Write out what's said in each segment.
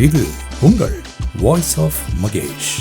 இது உங்கள் voice of Mahesh.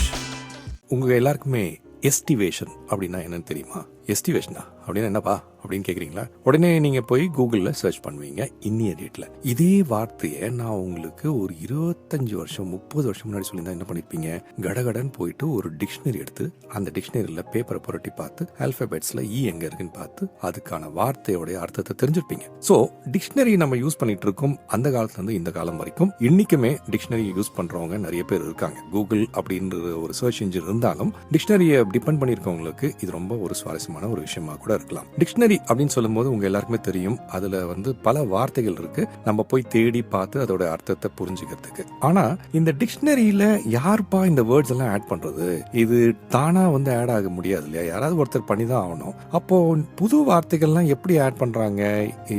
உங்க எல்லாருக்குமே எஸ்டிவேஷன் அப்படின்னா என்னன்னு தெரியுமா? எஸ்டிவேஷனா அப்படின்னா என்னப்பா அப்படின்னு கேட்குறீங்களா? உடனே நீங்கள் போய் கூகுளில் சர்ச் பண்ணுவீங்க. இன்னிய டேட்டில் இதே வார்த்தையை நான் உங்களுக்கு ஒரு 25 வருஷம் 30 வருஷம் முன்னாடி சொல்லியிருந்தா என்ன பண்ணியிருப்பீங்க? கடகடன் போயிட்டு ஒரு டிக்ஷனரி எடுத்து அந்த டிக்ஷனரியில் பேப்பரை புரட்டி பார்த்து ஆல்ஃபபெட்ஸில் எங்கே இருக்குன்னு பார்த்து அதுக்கான வார்த்தையோடைய அர்த்தத்தை தெரிஞ்சிருப்பீங்க. ஸோ டிக்ஷனரி நம்ம யூஸ் பண்ணிட்டு இருக்கோம் அந்த காலத்துலேருந்து இந்த காலம் வரைக்கும். இன்னைக்குமே டிக்ஷனரி யூஸ் பண்ணுறவங்க நிறைய பேர் இருக்காங்க. கூகுள் அப்படின்ற ஒரு சர்ச் இன்ஜின் இருந்தாலும் டிக்ஷனரியை டிபெண்ட் பண்ணியிருக்கவங்களுக்கு இது ரொம்ப ஒரு சுவாரஸ்யமான ஒரு விஷயமா கூட இருக்கலாம். டிக்ஷனரி அப்படின்னு சொல்லும்போது உங்க எல்லாருக்குமே தெரியும், அதுல பல வார்த்தைகள் இருக்கு. நம்ம போய் தேடி பார்த்து அதோட அர்த்தத்தை புரிஞ்சுக்கிறதுக்கு. ஆனா இந்த டிக்ஷனரியில யாருப்பா இந்த வேர்ட்ஸ் எல்லாம் ஆட் பண்றது? இது தானா ஆட் ஆக முடியாது இல்லையா? யாராவது ஒருத்தர் பண்ணிதான் ஆகணும். அப்போ புது வார்த்தைகள்லாம் எப்படி ஆட் பண்றாங்க,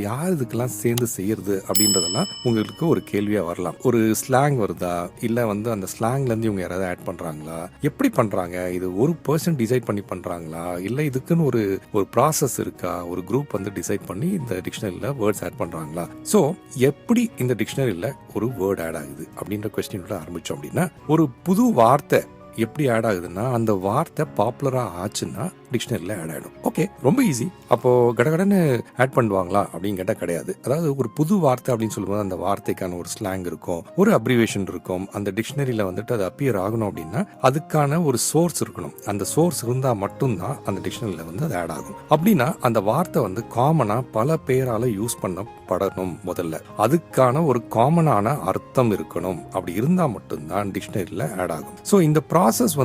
யார் இதுக்கெல்லாம் சேர்ந்து செய்யறது அப்படின்றதெல்லாம் உங்களுக்கு ஒரு கேள்வியா வரலாம். ஒரு ஸ்லாங் வருதா, இல்ல அந்த ஸ்லாங்ல இருந்து இவங்க யாராவது ஆட் பண்றாங்களா, எப்படி பண்றாங்க, இது ஒரு பர்சன் டிசைட் பண்ணி பண்றாங்களா, இல்ல இதுக்குன்னு ஒரு ப்ராசஸ் இருக்கா, ஒரு குரூப் டிசைட் பண்ணி இந்த டிக்ஷனரியில வேர்ட்ஸ் ஆட் பண்றாங்களா? சோ எப்படி இந்த டிக்ஷனரியில ஒரு வேர்ட் ஆட் ஆகுது அப்படின்ற கொஸ்டினோட ஆரம்பிச்சோம் அப்படின்னா, ஒரு புது வார்த்தை எப்படி ஆட் ஆகுதுன்னா, அந்த வார்த்தை பாப்புலரா ஆச்சுன்னா டிக்ஷனரியில் ஆட் ஆகிடும். ஓகே, ரொம்ப ஈஸி. அப்போ கடகடன்னு ஆட் பண்ணுவாங்களா அப்படின்னு கேட்டால் கிடையாது. அதாவது ஒரு புது வார்த்தை அப்படின்னு சொல்லும்போது அந்த வார்த்தைக்கான ஒரு ஸ்லாங் இருக்கும், ஒரு அப்ரிவேஷன் இருக்கும். அந்த டிக்ஷனரியில் அது அப்பியர் ஆகணும் அப்படின்னா அதுக்கான ஒரு சோர்ஸ் இருக்கணும். அந்த சோர்ஸ் இருந்தால் மட்டும்தான் அந்த டிக்ஷனரியில் அது ஆட் ஆகும். அப்படின்னா அந்த வார்த்தை காமனா பல பேரால யூஸ் பண்ணப்படணும். முதல்ல அதுக்கான ஒரு காமனான அர்த்தம் இருக்கணும். அப்படி இருந்தால் மட்டும்தான் டிக்ஷனரியில் ஆட் ஆகும். ஸோ இந்த ப்ராசஸ்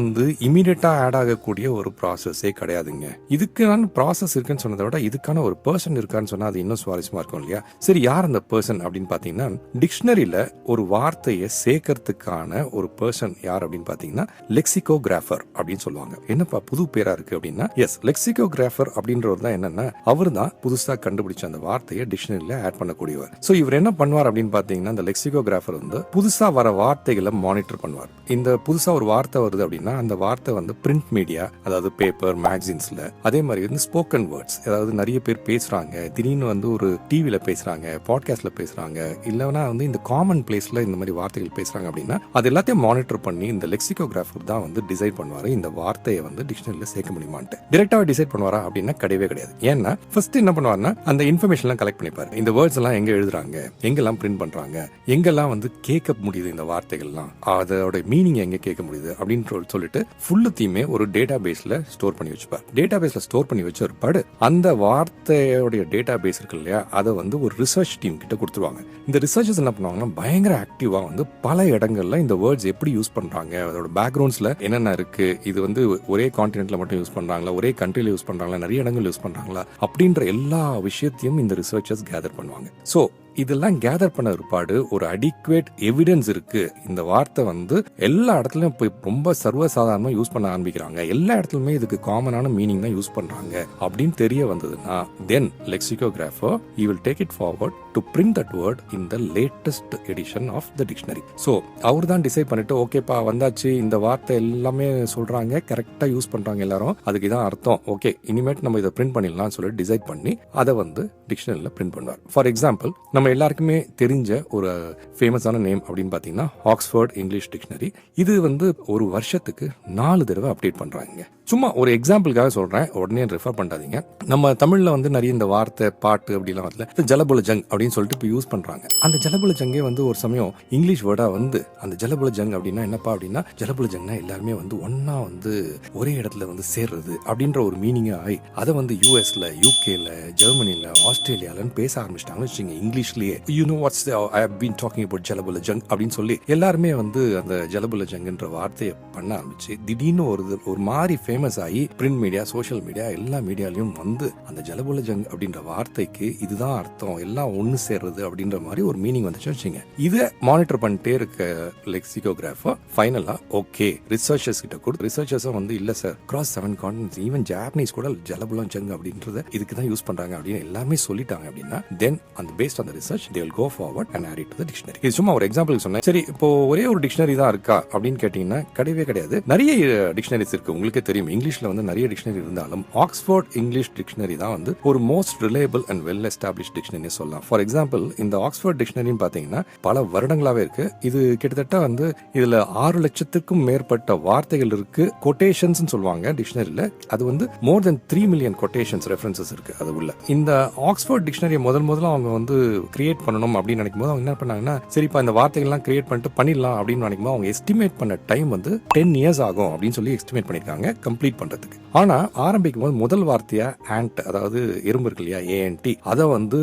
இமீடியட்டா ஆட் ஆகக்கூடிய ஒரு ப்ராசஸே கிடையாதுங்க. இதுக்கான ப்ராசஸ் இருக்குன்னு சொன்னதை விட இதுக்கான ஒரு பர்சன் இருக்கான்னு சொன்னா அது இன்னும் சுவாரஸ்யமா இருக்கும் இல்லையா? சரி, யார் அந்த பர்சன் அப்படின்னு பாத்தீங்கன்னா, டிக்ஷனரியில ஒரு வார்த்தையை சேர்க்கறதுக்கான ஒரு பர்சன் யார் அப்படின்னு பாத்தீங்கன்னா லெக்சிகோகிராஃபர் அப்படின்னு சொல்லுவாங்க. என்னப்பா புது பேரா இருக்கு அப்படின்னா, எஸ், லெக்சிகோகிராஃபர் அப்படின்றவர் தான் என்னன்னா, அவர் தான் புதுசா கண்டுபிடிச்ச அந்த வார்த்தையை டிக்ஷனரியில ஆட் பண்ணக்கூடியவர். சோ இவர் என்ன பண்ணுவார் அப்படின்னு பாத்தீங்கன்னா, அந்த லெக்சிகோகிராஃபர் புதுசா வர வார்த்தைகளை மானிட்டர் பண்ணுவார். இந்த புதுசா ஒரு வார்த்தை வருது அப்படின்னா அந்த வார்த்தை பிரிண்ட் மீடியா, அதாவது பேப்பர், மேகசின்ஸ்ல, அதே மாதிரி ஸ்போக்கன் வேர்ட்ஸ், அதாவது நிறைய பேர் பேசுறாங்க, திடீர்னு ஒரு டிவில பேசுறாங்க, பாட்காஸ்ட்ல பேசுறாங்க, இல்லைன்னா இந்த காமன் பிளேஸ்ல இந்த மாதிரி வார்த்தைகள் பேசுறாங்க அப்படின்னா அது எல்லாத்தையும் மானிட்டர் பண்ணி இந்த லெக்சிகோகிராஃபர் தான் டிசைட் பண்ணுவாரு இந்த வார்த்தையை டிக்ஷனரியில சேர்க்க முடியுமான்ட்டு. டைரக்டா டிசைட் பண்ணுவாரா அப்படின்னா கிடையவே கிடையாது. ஏன்னா ஃபர்ஸ்ட் என்ன பண்ணுவாருன்னா அந்த இன்ஃபர்மேஷன் எல்லாம் கலெக்ட் பண்ணிப்பாரு. இந்த வேர்ட்ஸ் எல்லாம் எங்க எழுதுறாங்க, எங்கெல்லாம் பிரிண்ட் பண்றாங்க, எங்கெல்லாம் கேட்க முடியுது, இந்த வார்த்தைகள்லாம் அதோட மீனிங் எங்க கேட்க முடியுது அப்படின்னு சொல்லிட்டு ஃபுல்லுத்தையுமே ஒரு டேட்டா பேஸ்ல ஸ்டோர் பண்ணி வச்சுப்பார். டேட்டா பேஸ்ல ஸ்டோர் பண்ணி வச்ச ஒரு பாடு அந்த வார்த்தையோட டேட்டா பேஸ் இருக்கு இல்லையா, அதை ஒரு ரிசர்ச் டீம் கிட்ட கொடுத்துருவாங்க. இந்த ரிசர்ச்சர்ஸ் என்ன பண்ணுவாங்கன்னா பயங்கர ஆக்டிவா பல இடங்கள்ல இந்த வேர்ட்ஸ் எப்படி யூஸ் பண்றாங்க, அதோட பேக்ரவுண்ட்ஸ்ல என்னென்ன இருக்கு, இது ஒரே கான்டினென்ட்ல மட்டும் யூஸ் பண்றாங்களா, ஒரே கண்ட்ரில யூஸ் பண்றாங்களா, நிறைய இடங்கள் யூஸ் பண்றாங்களா அப்படின்ற எல்லா விஷயத்தையும் இந்த ரிசர்ச்சர்ஸ் கேதர் பண்ணுவாங்க. சோ இதெல்லாம் கேதர் பண்ண ஒருபாடு ஒரு அடிக்குவேட் எவிடன்ஸ் இருக்கு, இந்த வார்த்தை எல்லா இடத்துலயும் போய் ரொம்ப சர்வசாதாரணமா யூஸ் பண்ண ஆரம்பிக்கிறாங்க, எல்லா இடத்துலயுமே இதுக்கு காமனான மீனிங் தான் யூஸ் பண்றாங்க அப்படின்னு தெரிய வந்ததுன்னா, தென் லெக்சிகோகிராஃபர் he will take it forward to print that word in the latest edition of the dictionary. So அவர் தான் டிசைட் பண்ணிட்டு, ஓகேப்பா வந்தாச்சு, இந்த வார்த்தை எல்லாமே சொல்றாங்க, கரெக்டா யூஸ் பண்றாங்க எல்லாரும், அதுக்கு இதான் அர்த்தம், ஓகே இனிமேட் நம்ம இதை பிரிண்ட் பண்ணிடலாம் சொல்லி டிசைட் பண்ணி அதை டிக்ஷனரியில பிரிண்ட் பண்ணுவார். ஃபார் எக்ஸாம்பிள், நம்ம எல்லாருக்குமே தெரிஞ்ச ஒரு ஃபேமஸான நேம் அப்படின்னு பாத்தீங்கன்னா ஆக்ஸ்போர்ட் இங்கிலீஷ் டிக்ஷனரி. இது ஒரு வருஷத்துக்கு 4 தடவை அப்டேட் பண்றாங்க. சும்மா ஒரு எக்ஸாம்பிளுக்காக சொல்றேன், உடனே ரெஃபர் பண்ணாதீங்க. நம்ம தமிழ்ல நிறைய இந்த வார்த்தை பாட்டு அப்படிலாம் வரல, ஜலபுல ஜங் அப்படின்னு சொல்லிட்டு இப்போ யூஸ் பண்றாங்க. அந்த ஜலபுல ஜங்கே ஒரு சமயம் இங்கிலீஷ் வேர்டா அந்த ஜலபுல ஜங் அப்படின்னா என்னப்பா அப்படின்னா, ஜலபுல ஜங்னா எல்லாருமே ஒன்னா ஒரே இடத்துல சேர்றது அப்படின்ற ஒரு மீனிங் ஆகி அதை யூஎஸ்ல, யூகேல, ஜெர்மனில, ஆஸ்திரேலியாலன்னு பேச ஆரம்பிச்சிட்டாங்கன்னு வச்சுங்க இங்கிலீஷ்லயே. You know what's I have been talking about ஜலபுல ஜங் அப்படின்னு சொல்லி எல்லாருமே அந்த ஜலபுல ஜங்குன்ற வார்த்தையை பண்ண ஆரம்பிச்சு திடீர்னு ஒரு மாதிரி ஃபேமஸ் ஆகி பிரிண்ட் மீடியா, சோஷியல் மீடியா, எல்லா மீடியாலையும் அந்த ஜலபுல ஜங் அப்படின்ற வார்த்தைக்கு இதுதான் அர்த்தம், எல்லாம் ஒன்னு சேர்றது அப்படின்ற மாதிரி ஒரு மீனிங் வந்துச்சு வச்சுங்க. இதை மானிட்டர் பண்ணிட்டே இருக்க லெக்சிகோகிராஃபர் ஃபைனலா ஓகே ரிசர்ச்சர்ஸ் கிட்ட கொடுத்து, ரிசர்ச்சர்ஸும் இல்ல sir, cross 7 continents, even Japanese கூட ஜலபுல ஜங் அப்படின்றத இதுக்கு தான் யூஸ் பண்றாங்க அப்படின்னு எல்லாமே சொல்லிட்டாங்க அப்படின்னா, தென் அந்த பேஸ்ட் அந்த research, they will go forward and add it to the dictionary. இது சும்மா ஒரு எக்ஸாம்பிள் சொன்னேன். சரி, இப்போ ஒரே ஒரு டிக்ஷனரி தான் இருக்கா அப்படின்னு கேட்டீங்கன்னா கிடையவே கிடையாது. நிறைய டிக்ஷனரிஸ் இருக்கு. உங்களுக்கே தெரியும், இங்கிலீஷ்ல வந்து நிறைய டிக்ஷனரி இருந்தாலும் ஆக்ஸ்போர்ட் இங்கிலீஷ் டிக்ஷனரி தான் வந்து ஒரு most reliable and well establish dictionary சொல்லலாம். ஃபார் எக்ஸாம்பிள், இந்த ஆக்ஸ்போர்ட் டிக்ஷனரின்னு பாத்தீங்கன்னா பல வருடங்களாவே இருக்கு. இது கிட்டத்தட்ட வந்து இதுல 6 லட்சத்துக்கும் மேற்பட்ட வார்த்தைகள் இருக்கு. கொட்டேஷன்ஸ் சொல்லுவாங்க டிக்ஷனரியில. அது வந்து மோர் தென் 3 மில்லியன் கொட்டேஷன்ஸ் ரெஃபரன்சஸ் இருக்கு அது உள்ள. இந்த ஆக்ஸ்போர்ட் டிக்ஷனரியை முதல்ல அவங்க வந்து கிரியேட் பண்ணணும் அப்படின்னு நினைக்கும் போது அவங்க என்ன பண்ணாங்கன்னா, சரிப்பா இந்த வார்த்தைகள்லாம் கிரியேட் பண்ணிட்டு பண்ணிடலாம் அப்படின்னு நினைக்கும் போது அவங்க எஸ்டிமேட் பண்ண டைம் வந்து 10 இயர்ஸ் ஆகும் அப்படின்னு சொல்லி எஸ்டிமேட் பண்ணிருக்காங்க கம்ப்ளீட் பண்றதுக்கு. ஆனா ஆரம்பிக்கும் போது முதல் வார்த்தையா ஆண்ட், அதாவது எறும்பு இருக்கு இல்லையா, ANT, அதை வந்து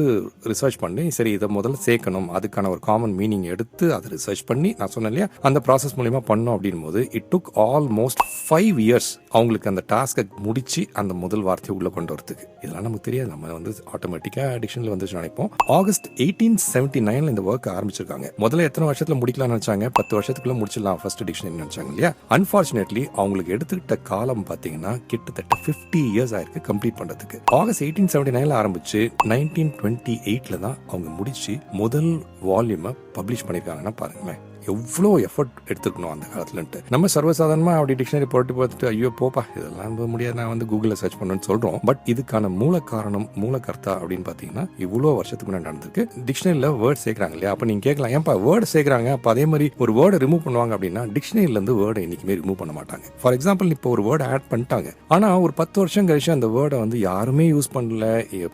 ரிசர்ச் பண்ணி சரி இதை முதல்ல சேர்க்கணும், அதுக்கான ஒரு காமன் மீனிங் எடுத்து அதை ரிசர்ச் பண்ணி நான் சொன்னேன் இல்லையா அந்த ப்ராசஸ் மூலமா பண்ணோம் அப்படின் போது இட் டுக் ஆல்மோஸ்ட் 5 இயர்ஸ் அவங்களுக்கு அந்த டாஸ்கை முடிச்சு அந்த முதல் வார்த்தையை உள்ள கொண்டு வரதுக்கு. இதெல்லாம் நமக்கு தெரியாது, நம்ம வந்து ஆட்டோமேட்டிக்கா டிக்ஷனரியில் வந்துச்சு நினைப்போம். ஆகஸ்ட் 1879 இந்த ஒர்க் ஆரம்பிச்சிருக்காங்க. முதல்ல எத்தனை வருஷத்துல முடிக்கலாம்னு நினைச்சாங்க, 10 வருஷத்துக்குள்ள முடிச்சிடலாம் ஃபர்ஸ்ட் டிக்ஷனரி நினைச்சாங்க இல்லையா. அன்பார்ச்சுனேட்லி அவங்களுக்கு எடுத்துக்கிட்ட காலம் பாத்தீங்கன்னா கிட்டத்தட்ட 50 இயர்ஸ் ஆயிருக்கு கம்ப்ளீட் பண்றதுக்கு. ஆகஸ்ட் 1879 ஆரம்பிச்சு 1928 தான் அவங்க முடிச்சு முதல் வால்யூமை பப்ளிஷ் பண்ணிருக்காங்கன்னா பாருங்களேன் எவ்வளோ எஃபர்ட் எடுத்துக்கணும் அந்த காலத்துலன்ட்டு. நம்ம சர்வசாதாரணமா அப்படி டிக்ஷனரி போட்டு பார்த்துட்டு ஐயோ போப்பா இதெல்லாம் முடியாது நான் வந்து கூகுளில் சர்ச் பண்ணணும்னு சொல்றோம். பட் இதுக்கான மூல காரணம், மூல கர்த்தா அப்படின்னு பாத்தீங்கன்னா இவ்வளோ வருஷத்துக்கு முன்னாடி நடந்திருக்கு. டிக்ஷனரியில வேர்ட் சேர்க்கிறாங்க இல்லையா, அப்ப நீங்க கேட்கலாம் ஏன்பா வேர்டு சேர்க்கிறாங்க, அப்ப அதே மாதிரி ஒரு வேர்டை ரிமூவ் பண்ணுவாங்க அப்படின்னா டிக்ஷனரியில இருந்து வேர்டை இன்னைக்குமே ரிமூவ் பண்ண மாட்டாங்க. ஃபார் எக்ஸாம்பிள், இப்போ ஒரு வேர்டை ஆட் பண்ணிட்டாங்க, ஆனா ஒரு 10 வருஷம் கழிச்சு அந்த வேர்டை வந்து யாருமே யூஸ் பண்ணல,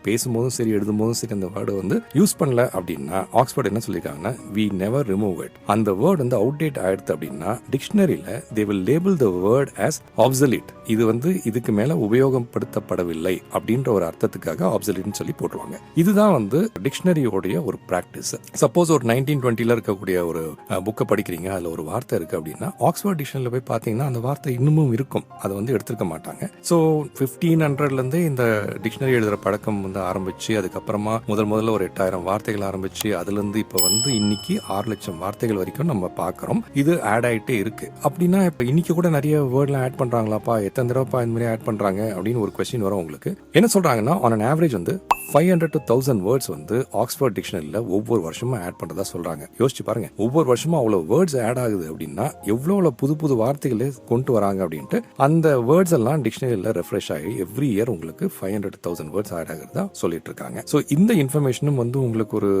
பேசும்போதும் சரி எழுதும் போதும் சரி அந்த வேர்டை வந்து யூஸ் பண்ணல அப்படின்னா ஆக்ஸ்போர்ட் என்ன சொல்லிருக்காங்கன்னா we never remove it. அந்த வேர்ட் வந்து அவுடேட் ஆயிடுது அப்படின்னா டிக்ஷனரியில they will label the word as obsolete. இது வந்து இதுக்கு மேல உபயோகப்படுத்தப்படவில்லை அப்படின்ற ஒரு அர்த்தத்துக்காக obsolete சொல்லி போட்டுருவாங்க. இதுதான் வந்து டிக்ஷனரியோடைய ஒரு பிராக்டிஸ். சப்போஸ் ஒரு 1920ல இருக்கக்கூடிய ஒரு புக்கை படிக்கிறீங்க, அதுல ஒரு வார்த்தை இருக்கு அப்படின்னா ஆக்ஸ்போர்ட் டிக்ஷனரியில போய் பாத்தீங்கன்னா அந்த வார்த்தை இன்னமும் இருக்கும், அதை வந்து எடுத்திருக்க மாட்டாங்க. ஸோ 1500ல இருந்தே இந்த டிக்ஷனரி எழுதுற பழக்கம் வந்து ஆரம்பிச்சு அதுக்கப்புறமா முதல்ல ஒரு 8000 வார்த்தைகள் ஆரம்பிச்சு அதுல இருந்து இப்ப வந்து இன்னைக்கு 6 லட்சம் வார்த்தைகள் வரைக்கும் நம்ம பார்க்கிறோம். இது ஆட் ஆயிட்டே இருக்கு. அப்படின்னா இப்ப இன்னைக்கு கூட நிறைய வேர்ட்லாம் ஆட் பண்றாங்களாப்பா, எத்தனை தடவைப்பா இந்த மாதிரி ஆட் பண்றாங்க அப்படின்னு ஒரு கொஸ்டின் வரும் உங்களுக்கு. என்ன சொல்றாங்கன்னா ஆன் அன் ஆவரேஜ் வந்து 500 to 1000 வேர்ட்ஸ் வந்து ஆக்ஸ்போர்ட் டிக்ஷனரியில ஒவ்வொரு வருஷமும் ஆட் பண்றதா சொல்றாங்க. யோசிச்சு பாருங்க, ஒவ்வொரு வருஷமும் அவ்வளவு வேர்ட்ஸ் ஆட் ஆகுது அப்படின்னா எவ்வளவு புது வார்த்தைகளை கொண்டு வராங்க அப்படின்ட்டு. அந்த வேர்ட்ஸ் எல்லாம் டிக்ஷனரியில ரெஃப்ரெஷ் ஆகி எவ்ரி இயர் உங்களுக்கு 500 to 1000 வேர்ட்ஸ் ஆட் ஆகுறதா சொல்லிட்டு இருக்காங்க. ஸோ இந்த இன்ஃபர்மேஷனும் வந்து உங்களுக்கு ஒரு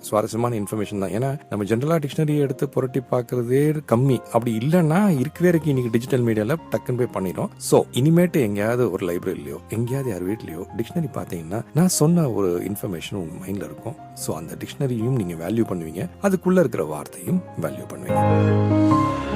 சுவாரஸ்யமான இன்ஃபர்மேஷன் தான். ஏன்னா நம்ம ஜென்ரலா டிக்ஷனரி எடுத்து புரட்டி பார்க்கறதே கம்மி. அப்படி இல்லைன்னா இருக்கவே இருக்கு இன்னைக்கு டிஜிட்டல் மீடியால டக்குன்னு போய் பண்ணிடும். ஸோ இனிமேட்டு எங்கேயாவது ஒரு லைப்ரரியிலயோ எங்கேயாவது யார் வீட்லயோ டிக்ஷனரி பார்த்தீங்கன்னா நான் சொன்ன ஒரு இன்ஃபர்மேஷன் உங்க மைண்ட்ல இருக்கும். ஸோ அந்த டிக்ஷனரியும் நீங்க வேல்யூ பண்ணுவீங்க, அதுக்குள்ள இருக்கிற வார்த்தையும் வேல்யூ பண்ணுவீங்க.